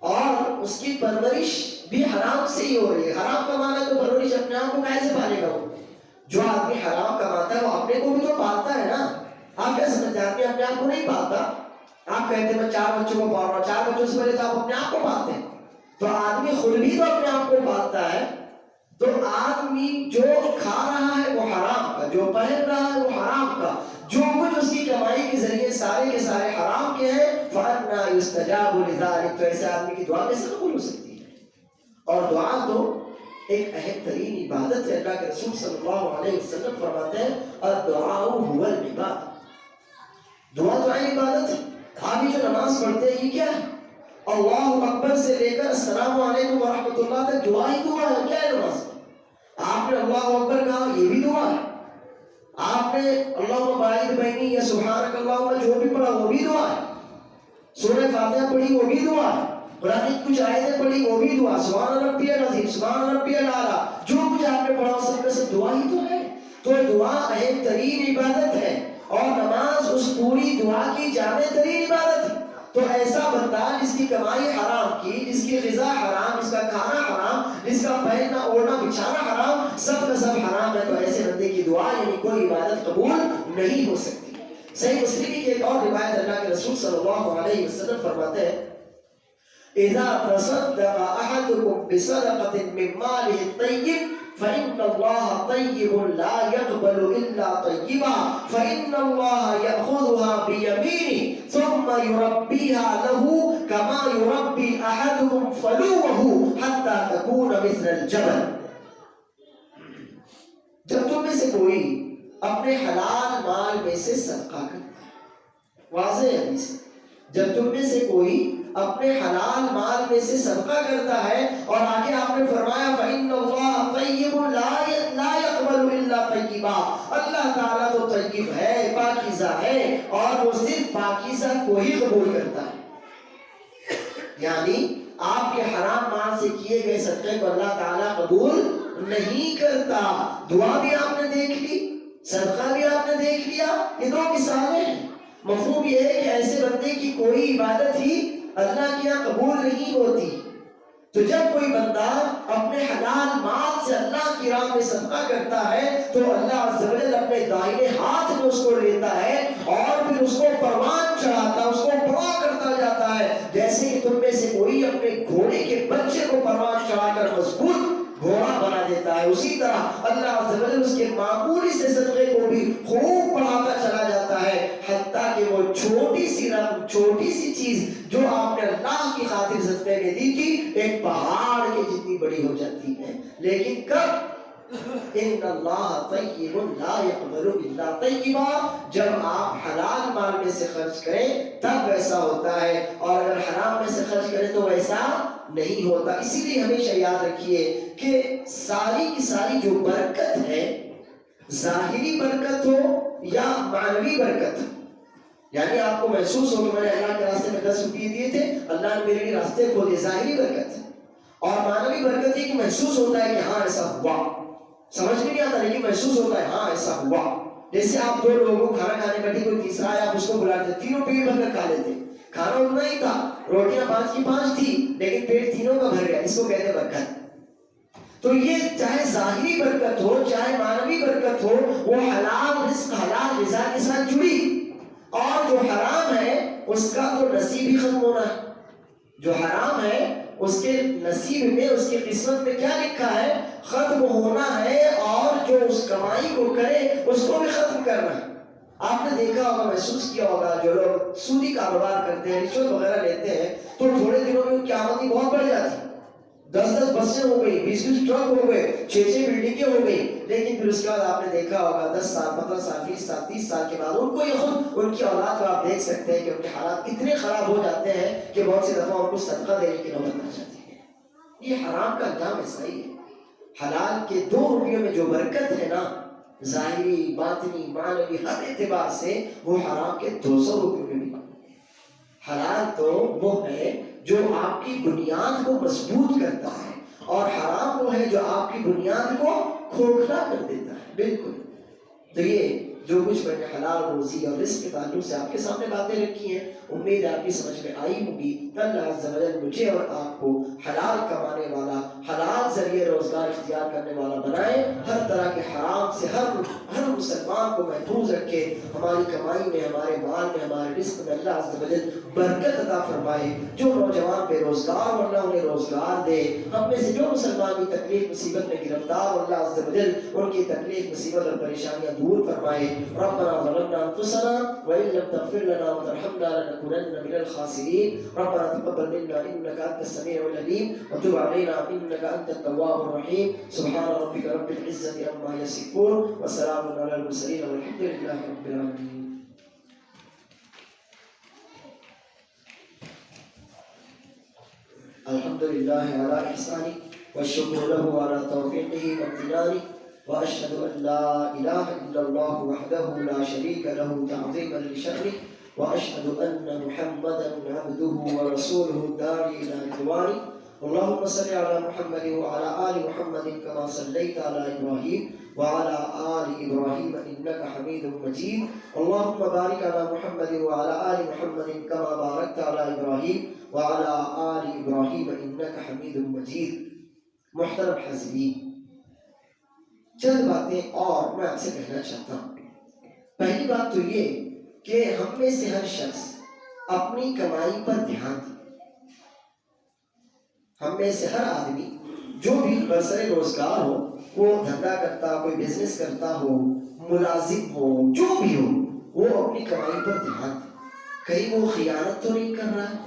اور اس کی پرورش بھی حرام سے ہی ہو رہی ہے. حرام کمانا تو پرورش اپنے آپ کو کیسے پالے گا؟ وہ جو آدمی حرام کماتا ہے وہ اپنے کو بھی تو پالتا ہے نا. آپ کیا سمجھتے ہیں؟ آدمی اپنے آپ کو نہیں پالتا. آپ کہتے ہیں میں 4 بچوں کو پال رہا ہوں، 4 بچوں سے پہلے تو آپ اپنے آپ کو پالتے ہیں. تو آدمی خود بھی تو اپنے آپ کو پالتا ہے. تو آدمی جو کھا رہا ہے وہ حرام کا، جو پہن رہا ہے وہ حرام کا، جو کچھ اس کی کمائی کے ذریعے سارے کے سارے حرام کے ہیں. فَأَنَّىٰ يُسْتَجَابُ لِذَٰلِكَ، تو ایسے آدمی کی دعا کیسے قبول ہو سکتی ہے؟ اور دعا تو ایک اہم ترین عبادت ہے. اللہ کے رسول صلی اللہ علیہ وسلم فرماتے ہیں الدعاء هو العبادہ. دعا تو ایک عبادت ہے. آپ جو نماز پڑھتے ہیں یہ کیا ہے؟ اللہ اکبر سے لے کر السلام علیکم ورحمۃ اللہ تک دعا ہی دعا ہے. کیا ہے نماز؟ آپ نے اللہ اکبر کہا یہ بھی دعا ہے. آپ نے اللہم باعث بینی یا سبحانک اللہم جو بھی پڑھا وہ بھی دعا ہے. سورہ فاتحہ پڑھی وہ بھی دعا ہے. قرآن کی کچھ آیتیں پڑھی وہ بھی دعا. سبحان ربی العظیم، سبحان ربی الاعلیٰ، جو کچھ آپ نے پڑھا سب میں سے دعا ہی تو ہے. تو دعا اہم ترین عبادت ہے اور نماز اس پوری دعا کی جامع ترین عبادت ہے. تو ایسا بندہ جس کی کمائی حرام کی، جس کی غذا حرام، جس کا کھانا حرام، جس کا پہننا اوڑھنا بچھانا حرام، سب کا سب حرام ہے، تو ایسے بندے کی دعا یعنی کوئی عبادت قبول نہیں ہو سکتی. صحیح مسلم کی ایک اور روایت اللہ کے رسول صلی اللہ علیہ وسلم فرماتے ہیں اذا تصدق احدكم بصدقة من ماله الطيب فإن الله طيب لا يقبل إلا طيبا فإن الله يأخذها بيمينه ثم يربيها له كما يربي أحدكم فلوه حتى تكون مثل الجبل. جب تم میں سے کوئی اپنے حلال مال میں سے صدقہ کرتا ہے، واضح حدیث، جب تم میں سے کوئی اپنے حلال مال میں سے صدقہ کرتا ہے، اور آگے آپ نے فرمایا فَإِنَّ اللَّهَ طَيِّبٌ لَا يَقْبَلُ إِلَّا طَيِّبًا، اللہ تعالیٰ تو طیب ہے، پاکیزہ ہے، اور وہ صرف پاکیزہ کو ہی قبول کرتا ہے. یعنی آپ کے حرام مال سے کیے گئے صدقے کو اللہ تعالیٰ قبول نہیں کرتا. دعا بھی آپ نے دیکھ لی، صدقہ بھی آپ نے دیکھ لیا، یہ 2 مثالیں ہیں. مفہوم یہ ہے کہ ایسے بندے کی کوئی عبادت ہی اللہ کی یہاں قبول نہیں ہوتی. تو جب کوئی بندہ اپنے حلال مال سے اللہ کی راہ میں صدقہ کرتا ہے تو اللہ عز و جل اپنے دائنے ہاتھ میں اس کو لیتا ہے اور پھر اس کو پروان چڑھاتا ہے، اس کو بڑا کرتا جاتا ہے، جیسے کہ تم میں سے کوئی اپنے گھوڑے کے بچے کو پروان چڑھا کر مضبوط گھوڑا بنا دیتا ہے. اسی طرح اللہ عز و جل اس کے معمولی سے صدقے کو بھی خوب بڑھاتا چلا جاتا ہے، حتیٰ کہ وہ چھوٹی سی رقم، چھوٹی سی چیز جو آپ نے اللہ کی خاطر صدقے میں دی تھی ایک پہاڑ کے جتنی بڑی ہو جاتی ہے. لیکن کب؟ ان اللہ طیب لا یقبل الا طیبا، جب آپ حلال مال میں سے خرچ کریں تب ویسا ہوتا ہے، اور اگر حرام میں سے خرچ کریں تو ویسا نہیں ہوتا. اسی لیے ہمیشہ یاد رکھیے کہ ساری کی ساری جو برکت ہے، ظاہری برکت ہو یا معنوی برکت، یعنی آپ کو محسوس ہو کہ میں نے اللہ کے راستے میں 10 روپئے دیے تھے، اللہ نے میرے لیے راستے کھولے، ظاہری برکت ہے. اور معنوی برکت یہ کہ محسوس ہوتا ہے کہ ہاں ایسا ہوا، سمجھ میں نہیں آتا لیکن محسوس ہوتا ہے ہاں ایسا ہوا. جیسے آپ 2 لوگوں کو کھانا کھانے بیٹھے، کوئی تیسرا ہے، آپ اس کو بلاتے، تینوں پیٹ بھر کر کھا لیتے. کھانا اتنا ہی تھا، روٹیاں 5 کی 5 تھی، لیکن پیٹ تینوں کا بھر گیا، اس کو کہتے ہیں برکت. تو یہ چاہے ظاہری برکت ہو چاہے معنوی برکت ہو، وہ حلال رزق حلال غذا کے ساتھ جڑی. اور جو حرام ہے اس کا تو نصیب ہی ختم ہونا ہے. جو حرام ہے اس کے نصیب میں، اس کی قسمت میں کیا لکھا ہے؟ ختم ہونا ہے، اور جو اس کمائی کو کرے اس کو بھی ختم کرنا ہے. آپ نے دیکھا ہوگا، محسوس کیا ہوگا، جو لوگ سودی کاروبار کرتے ہیں، رشوت وغیرہ لیتے ہیں، تو تھوڑے دنوں میں ان کی آمدنی بہت بڑھ جاتی ہے، 10 بسیں ہو گئی، 20 ٹرک ہو گئے، 6 بلڈنگیں ہو گئی، لیکن پھر اس کے بعد آپ نے دیکھا ہوگا 10 سال 15 سال 20 سال 30 سال کے بعد ان کو یہ خود ان کی اولاد کو آپ دیکھ سکتے ہیں کہ ان کے حالات اتنے خراب ہو جاتے ہیں کہ بہت سی دفعہ ان کو صدقہ دینے کی نوبت آ جاتی ہے۔ یہ حرام کا انجام ایسا ہی ہے۔ حلال کے 2 روپیوں میں جو برکت ہے نا، ظاہری باطنی معنوی ہر اعتبار سے، وہ حرام کے 200 روپیوں میں بھی۔ حلال تو وہ ہے جو آپ کی بنیاد کو مضبوط کرتا ہے، اور حرام وہ ہے جو آپ کی بنیاد کو کھوکھلا کر دیتا ہے۔ بالکل۔ تو یہ جو کچھ میں نے حلال روزی اور رزق کے تعلق سے آپ کے سامنے باتیں رکھی ہیں، امید ہے آپ کی سمجھ میں آئی ہوگی۔ اللہ عز و جل مجھے اور آپ کو حلال کمانے والا، حلال ذریعے روزگار اختیار کرنے والا بنائے، ہر طرح کے حرام سے ہر مسلمان کو محفوظ رکھے، ہماری کمائی میں، ہمارے مال میں، ہمارے رزق میں اللہ عز و جل برکت عطا فرمائے۔ جو نوجوان بے روزگار ہو اللہ انہیں روزگار دے، ہم میں سے جو مسلمان بھی تکلیف مصیبت میں گرفتار ہو اللہ عز و جل ان کی تکلیف مصیبت اور پریشانیاں دور فرمائے۔ ربنا ظلمنا انفسنا وان لم تغفر لنا وترحمنا لنكونن من الخاسرين ربنا تقبل منا انك انت السميع العليم وتب علينا انك انت التواب الرحيم سبحان ربك رب العزة عما يصفون وسلام على المرسلين والحمد لله رب العالمين۔ الحمد لله على إحسانه والشكر له على توفيقه وامتنانه وأشهد أن لا إله إلا الله وحده لا شريك له تعظيما لشأنه وأشهد أن محمدا عبده ورسوله الداعي إلى رضوانه اللهم صل على محمد وعلى آل محمد كما صليت على إبراهيم وعلى آل إبراهيم إنك حميد مجيد اللهم بارك على محمد وعلى آل محمد كما باركت على إبراهيم وعلى آل إبراهيم إنك حميد مجيد۔ محترم حاضرین، چند باتیں اور میں آپ سے کہنا چاہتا ہوں۔ پہلی بات تو یہ کہ ہم میں سے ہر شخص اپنی کمائی پر دھیان دے۔ ہم میں سے ہر آدمی جو بھی برسر روزگار ہو، وہ دھندا کرتا، کوئی بزنس کرتا ہو، ملازم ہو، جو بھی ہو، وہ اپنی کمائی پر دھیان دے۔ کہیں وہ خیانت تو نہیں کر رہا ہے،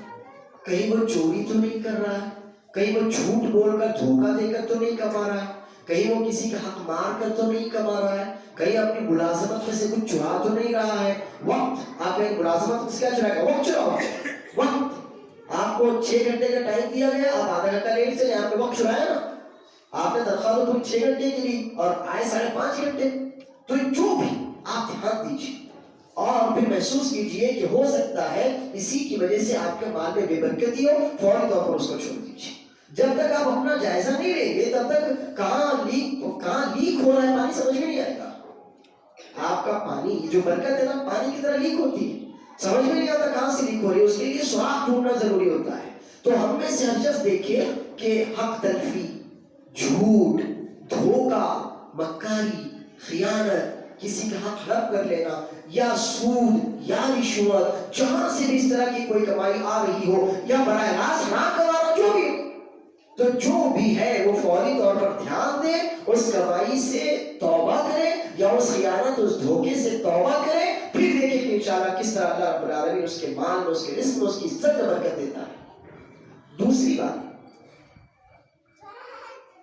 کہیں وہ چوری تو نہیں کر رہا ہے، کہیں وہ جھوٹ بول کر دھوکہ دے کر تو نہیں کما رہا ہے، کہیں وہ کسی کا حق مار کر تو نہیں کما رہا ہے، کہیں اپنی ملازمت میں سے کچھ چرا تو نہیں رہا ہے۔ وقت آپ نے ملازمت سے کیا چرائے گا؟ وقت چرا ہوا۔ وقت آپ کو 6 گھنٹے کا ٹائم دیا گیا، آپ آدھا گھنٹہ لیٹ سے آپ نے وقت چرایا نا۔ آپ نے تنخواہ تو پوری 6 گھنٹے کی لی اور آئے 5.5 گھنٹے۔ تو جو بھی آپ دھیان دیجیے اور پھر محسوس کیجئے کہ ہو سکتا ہے اسی کی وجہ سے آپ کے مال میں بے برکتی ہو، فوری طور پر اس کو چھوڑ دیجیے۔ جب تک آپ اپنا جائزہ نہیں لیں گے تب تک کہاں لیک ہو رہا ہے پانی سمجھ میں نہیں آئے گا۔ آپ کا پانی جو برکت ہے نا، پانی کی طرح لیک ہوتی ہے، سمجھ میں نہیں آتا کہاں سے لیک ہو رہی ہے، اس کے لیے سوراخ ڈھونڈنا ضروری ہوتا ہے۔ تو ہم میں سے ہر شخص دیکھے کہ حق تلفی، جھوٹ، دھوکہ، مکاری، خیانت، کسی کا حق ہڑپ کر لینا، یا سود یا رشوت، جہاں سے بھی اس طرح کی کوئی کمائی آ رہی ہو یا براہ راست حرام کمانا، جو بھی، تو جو بھی ہے وہ فوری طور پر دھیان دے، اس کمائی سے توبہ کرے یا اس خیانت، اس دھوکے سے توبہ کرے، پھر دیکھیں کہ انشاءاللہ کس طرح اللہ رب العالمین اس کے مال میں، اس کے رزق میں، اس کی عزت میں برکت دیتا ہے۔ دوسری بات،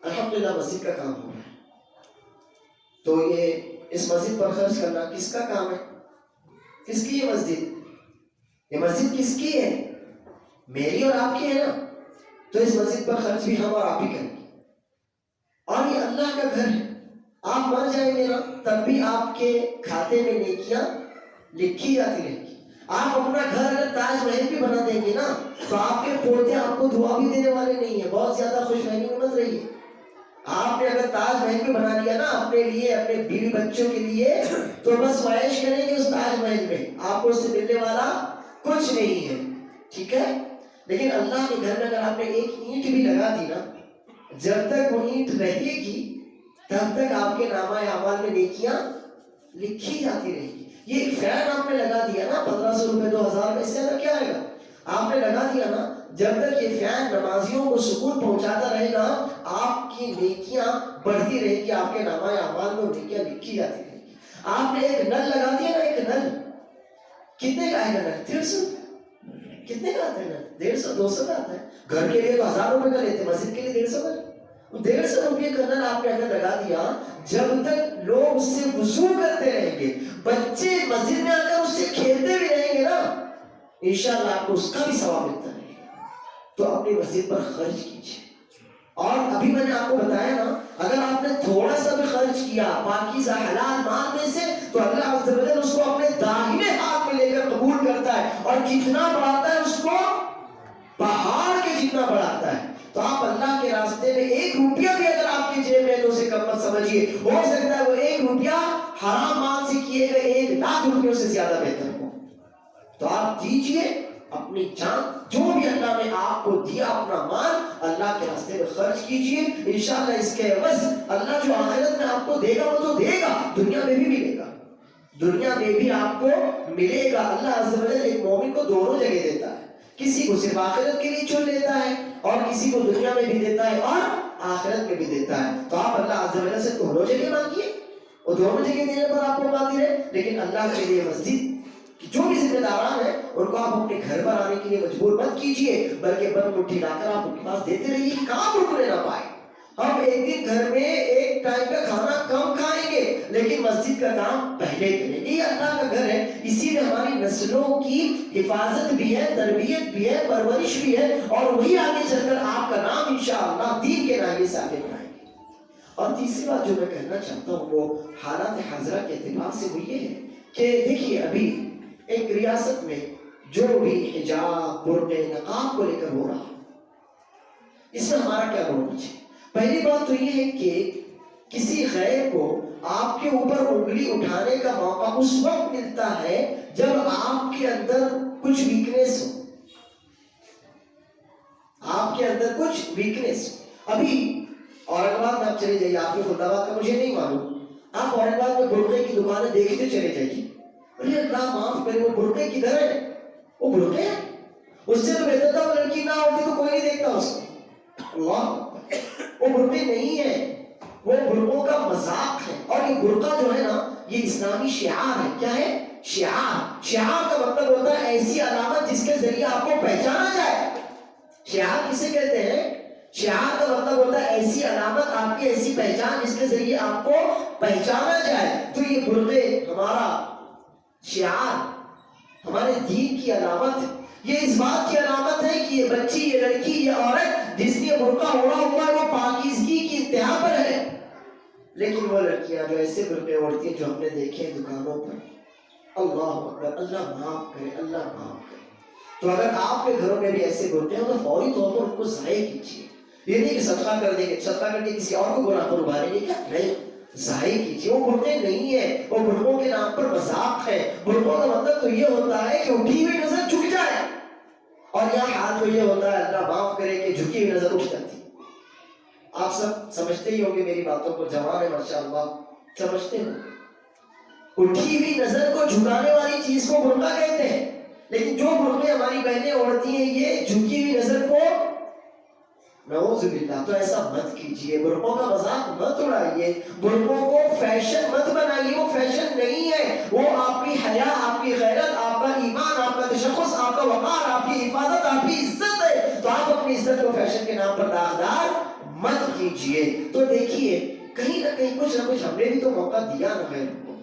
الحمدللہ مسجد کا کام ہو رہا ہے، تو یہ اس مسجد پر خرچ کرنا کس کا کام ہے؟ کس کی یہ مسجد؟ یہ مسجد کس کی ہے؟ میری اور آپ کی ہے نا۔ تو اس مسجد پر خرچ بھی ہم اور آپ ہی کریں گے، اور یہ اللہ کا گھر ہے۔ آپ مر جائیں گے نا تب بھی آپ کے کھاتے میں نیکیاں لکھی جاتی رہیں گی۔ آپ اپنا گھر اگر تاج محل بھی بنا دیں گے نا تو آپ کے پوتے آپ کو دعا بھی دینے والے نہیں ہیں۔ بہت زیادہ خوش فہمی میں مت رہیے۔ آپ نے اگر تاج محل بھی بنا لیا نا اپنے لیے، اپنے بیوی بچوں کے لیے، تو بس عیش کریں گے اس تاج محل میں، آپ کو اس سے ملنے والا کچھ نہیں ہے، ٹھیک ہے؟ لیکن اللہ کے گھر میں اگر آپ نے ایک اینٹ بھی لگا دی نا، جب تک وہ اینٹ رہے گی تب تک آپ کے نامہ اعمال میں نیکیاں لکھی جاتی رہے گی۔ یہ ایک فین آپ نے لگا دیا نا 1500 روپے 2000 کا، اس سے زیادہ کیا آئے گا؟ آپ نے لگا دیا نا، جب تک یہ فین نمازیوں کو سکون پہنچاتا رہے گا آپ کی نیکیاں بڑھتی رہے گی، آپ کے نامہ اعمال میں نیکیاں لکھی جاتی رہے گی۔ آپ نے ایک نل لگا دیا نا، ایک نل کتنے کا آئے گا نل؟ 150 کتنے کا آتا ہے نل؟ 150 200 کا آتا ہے. گھر کے لیے تو 1000 روپے کا لیتے، مسجد کے لیے 150 کا. 150 روپے کا نل آپ نے اگر لگا دیا، جب تک لوگ اس سے وضو کرتے رہیں گے، بچے مسجد میں آ کر اس سے کھیلتے بھی رہیں گے نا، انشاءاللہ آپ کو اس کا بھی ثواب ملتا رہے گا. تو اپنی مسجد پر خرچ کیجیے. اور ابھی میں نے آپ کو بتایا نا، اگر آپ نے تھوڑا سا بھی خرچ کیا پاکیزہ حلال مال میں سے، تو اللہ عز و جل اس کو اپنے داہنے ہاتھ میں لے کر قبول کرتا ہے، اور جتنا بڑھاتا ہے اس کو پہاڑ کے جتنا بڑھاتا ہے. تو آپ اللہ کے راستے میں 1 روپیہ بھی اگر آپ کی جیب میں تو اسے کم مت سمجھیے. ہو سکتا ہے وہ 1 روپیہ حرام مال سے کیے گئے 1 لاکھ روپیوں سے زیادہ بہتر ہو. تو آپ دیجئے اپنی جان، جو بھی اللہ نے آپ کو دیا اپنا مال اللہ کے راستے میں خرچ کیجئے. انشاءاللہ اس کے عوض اللہ جو آخرت میں آپ کو دے گا وہ تو دے گا، دنیا میں بھی ملے گا. دنیا میں بھی آپ کو ملے گا. اللہ عز و جل ایک مومن کو دونوں جگہ دیتا ہے، کسی کو صرف آخرت کے لیے چن لیتا ہے، اور کسی کو دنیا میں بھی دیتا ہے اور آخرت میں بھی دیتا ہے. تو آپ اللہ عز و جل سے دونوں جگہ مانگیے، اور دونوں جگہ دینے پر آپ کو مانگتے رہے. لیکن اللہ کے لیے مسجد کہ جو بھی ذمہ داران ہیں ان کو آپ اپنے گھر پر آنے کے لیے مجبور مت کیجئے، بلکہ بند مٹھی لا کر آپ ان کے پاس دیتے رہیے کہ کام رکنے نہ پائے. ہم ایک دن گھر میں ایک ٹائم کا کھانا کم کھائیں گے، لیکن مسجد کا کام پہلے کریں گے. یہ اللہ کا گھر ہے، اسی میں ہماری نسلوں کی حفاظت بھی ہے، تربیت بھی ہے، پرورش بھی ہے، اور وہی آگے چل کر آپ کا نام انشاءاللہ دین کے نائے سے آگے بڑھائیں گے. اور تیسری بات جو میں کہنا چاہتا ہوں وہ حالات حاضرہ کے اعتبار سے وہ یہ ہے کہ دیکھیے ابھی ایک ریاست میں جو بھی حجاب، برقع، نقاب کو لے کر ہو رہا، اس میں ہمارا کیا رول ہے؟ پہلی بات تو یہ ہے کہ کسی غیر کو آپ کے اوپر انگلی اٹھانے کا موقع اس وقت ملتا ہے جب آپ کے اندر کچھ ویکنیس ہو. آپ کے اندر کچھ ویکنیس ہو. ابھی اورنگ آباد میں آپ چلے جائیے، آپ کے خلد آباد کا مجھے نہیں معلوم، آپ اورنگ آباد میں برقعے کی دکانیں دیکھتے چلے جائیے. ارے اللہ معاف کرے، وہ برقعے کدھر ہے؟ وہ برقعے ہے، اس سے تو بہتر تھا وہ لڑکی نہ ہوتی تو کوئی نہیں دیکھتا اس کو. اللہ، وہ برقعے نہیں ہے، وہ برقعوں کا مذاق ہے. اور یہ برقع جو ہے نا، یہ اسلامی شعار ہے. کیا ہے؟ شعار. شعار کا مطلب ہوتا ہے ایسی علامت جس کے ذریعے آپ کو پہچانا جائے. شعار کسے کہتے ہیں؟ شعار کا مطلب ہوتا ہے ایسی علامت، آپ کی ایسی پہچان جس کے ذریعے آپ کو پہچانا جائے. تو یہ برقعے ہمارا شعار، ہمارے دین کی علامت ہے. یہ اس بات کی علامت ہے کہ یہ بچی، یہ لڑکی، یہ عورت جس نے برقع اوڑھا ہوا ہے وہ پاکیزگی کی انتہا پر ہے. لیکن وہ لڑکیاں جو ایسے برقعے اوڑھتی ہیں جو ہم نے دیکھے ہیں دکانوں پر، اللہ اکبر، اللہ معاف کرے، اللہ معاف کرے. تو اگر آپ کے گھروں میں بھی ایسے برقعے ہیں تو فوری طور پر ان کو ضائع کیجیے. یہ نہیں کہ صدقہ کر دیں گے، صدقہ کر کے کسی اور کو گناہ پر ابھاریں گے، کیا نہیں، ضائع کیجیے. وہ برقعے نہیں ہے، وہ برقعوں کے نام پر مذاق ہے. برقعوں کا مطلب تو یہ ہوتا ہے کہ اٹھی ہوئی نظر جھک جائے، اور یہاں حال تو یہ ہوتا ہے اللہ معاف کرے کہ جھکی ہوئی نظر اٹھ جاتی. آپ سب سمجھتے ہی ہوں گے میری باتوں کو، جوان ہے ماشاءاللہ، سمجھتے ہو. اٹھی ہوئی نظر کو جھکانے والی چیز کو برقع کہتے ہیں. لیکن جو برقعے ہماری بہنیں اوڑھتی ہیں یہ جھکی ہوئی نظر کو، نعوذ باللہ. تو ایسا مت کیجیے، برقعوں کا مذاق مت اڑائیے، برقعوں کو فیشن مت بنائیے. وہ فیشن نہیں ہے، وہ آپ کی حیا، آپ کی غیرت، آپ کا ایمان، آپ کا تشخص، آپ کا وقار، آپ کی حفاظت، آپ کی عزت ہے. تو آپ اپنی عزت کو فیشن کے نام پر داغدار مت کیجیے. تو دیکھیے کہیں نہ کچھ ہم نے بھی تو موقع دیا نا غیر کو.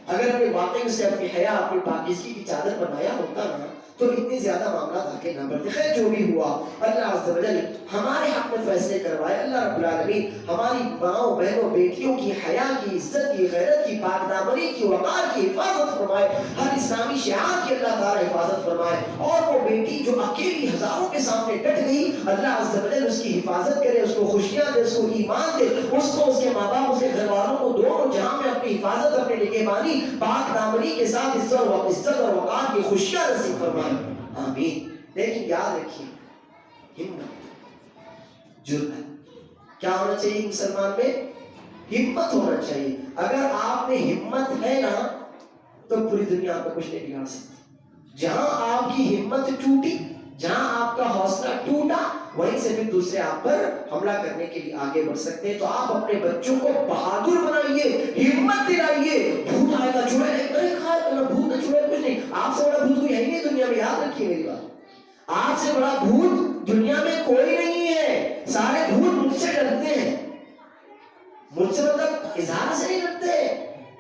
اگر ہم نے واقعی سے اپنی حیا، اپنی پاکیزگی کی چادر بنایا ہوتا نا تو اتنی زیادہ معاملات آگے نہ بڑھتے. خیر جو بھی ہوا، اللہ عز و جل ہمارے حق میں فیصلے کروائے. اللہ رب العالمین ہماری ماؤں، بہنوں، بیٹیوں کی حیا کی، عزت کی، غیرت کی، پاک دامنی کی، وقار کی حفاظت فرمائے. ہر اسلامی شعار کی اللہ تعالیٰ حفاظت فرمائے. اور وہ بیٹی جو اکیلی ہزاروں کے سامنے ڈٹ گئی، اللہ عز و جل اس کی حفاظت کرے، اس کو خوشیاں دے، اس کو ایمان دے، اس کو، اس کے ماں باپ، اس کے گھر والوں کو دونوں جہاں میں اپنی حفاظت، اپنے نگہبانی، پاک دامنی کے ساتھ عزت اور وقار کی خوشیاں نصیب فرمائے. آمین. لیکن یاد رکھیے، ہمت، جرأت کیا ہونا چاہیے؟ مسلمان میں ہمت ہونا چاہیے. اگر آپ میں ہمت ہے نا تو پوری دنیا آپ کو کچھ نہیں بگاڑ سکتی. جہاں آپ کی ہمت ٹوٹی، جہاں آپ کا حوصلہ ٹوٹا، وہیں سے پھر دوسرے آپ پر حملہ کرنے کے لیے آگے بڑھ سکتے ہیں. تو آپ اپنے بچوں کو بہادر بنائیے، ہمت دلائیے. بھوت آئے گا یاد رکھیے میری بات، آپ سے بڑا بھوت دنیا میں کوئی نہیں ہے. سارے بھوت مجھ سے ڈرتے ہیں. مجھ سے مطلب اظہار سے نہیں ڈرتے،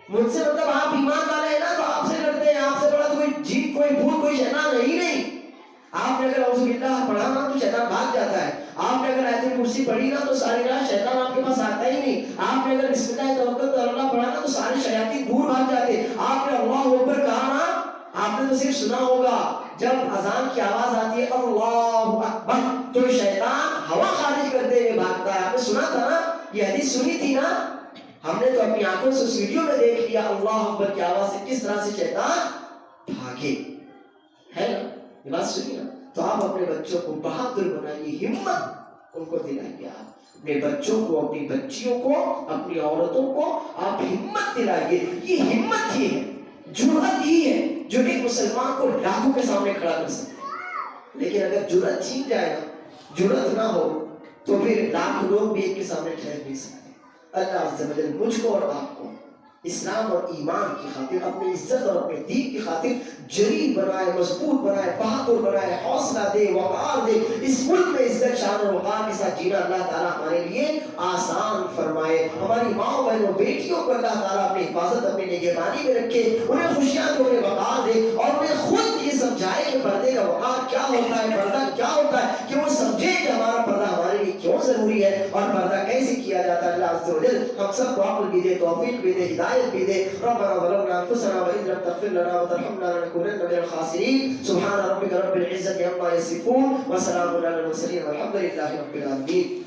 مجھ سے مطلب آپ ایمان والے ہیں نا تو آپ سے ڈرتے ہیں. آپ سے بڑا کوئی جیت، کوئی بھوت، کوئی شیطان نہیں. آپ نے اگر اعوذ باللہ پڑھا نا تو شیطان بھاگ جاتا ہے. آپ نے اگر آیت الکرسی پڑھی نا تو ساری رات شیطان آپ کے پاس آتا ہی نہیں. آپ نے اگر بسم اللہ توکلت علی اللہ پڑھا نا تو سارے شیاطین دور بھاگ جاتے. آپ نے اللہ اکبر کہا نا، آپ نے تو صرف سنا ہوگا، جب اذان کی آواز آتی ہے اللہ اکبر تو شیطان ہوا خارج کرتے ہوئے بھاگتا ہے. آپ نے سنا تھا نا، یہ حدیث سنی تھی نا، ہم نے تو اپنی آنکھوں سے اس ویڈیو میں دیکھ لیا اللہ اکبر کی آواز سے کس طرح سے شیطان بھاگے. ہے نا، یہ بات سنی نا. تو آپ اپنے بچوں کو بہادر بنائیے، ہمت ان کو دلائیے. آپ اپنے بچوں کو، اپنی بچیوں کو، اپنی عورتوں کو آپ ہمت دلائیے. یہ ہمت ہی ہے، جرأت ہی ہے جو ایک مسلمان کو لاکھوں کے سامنے کھڑا کر سکتے ہیں. لیکن اگر جرأت چھین جائے نا، جرأت نہ ہو تو پھر لاکھ لوگ بھی ایک کے سامنے ٹھہر نہیں سکتے. اللہ عز و جل مجھ کو اور آپ کو اسلام اور ایمان کی خاطر، اپنی عزت اور اپنے دین کی خاطر جری بنائے، مضبوط بنائے، بہادر بنائے، حوصلہ دے، وقار دے. اس ملک میں عزت، شان اور وقار کے ساتھ جینا اللہ تعالیٰ ہمارے لیے آسان فرمائے. ہماری ماں بہنوں، بیٹیوں کو اللہ تعالیٰ اپنی حفاظت، اپنی نگہبانی میں رکھے، انہیں خوشیاں دے، انہیں وقار دے، اور انہیں خود یہ سمجھائے کہ پردے کا وقار کیا ہوتا ہے، پردہ کیا ہوتا ہے، کہ وہ سمجھے کہ ہمارا پردہ ہمارے لیے کیوں ضروری ہے اور پردہ کیسے کیا جاتا ہے. اللہ عز و جل ہم سب کو عقل بھی دے، توفیق بھی دے، ہدایت بھی دے. ربنا ظلمنا انفسنا وان لم تغفر لنا وترحمنا لنكونن من الخاسرين. سبحان ربك رب العزة عما يصفون وسلام على المرسلين والحمد لله رب العالمين.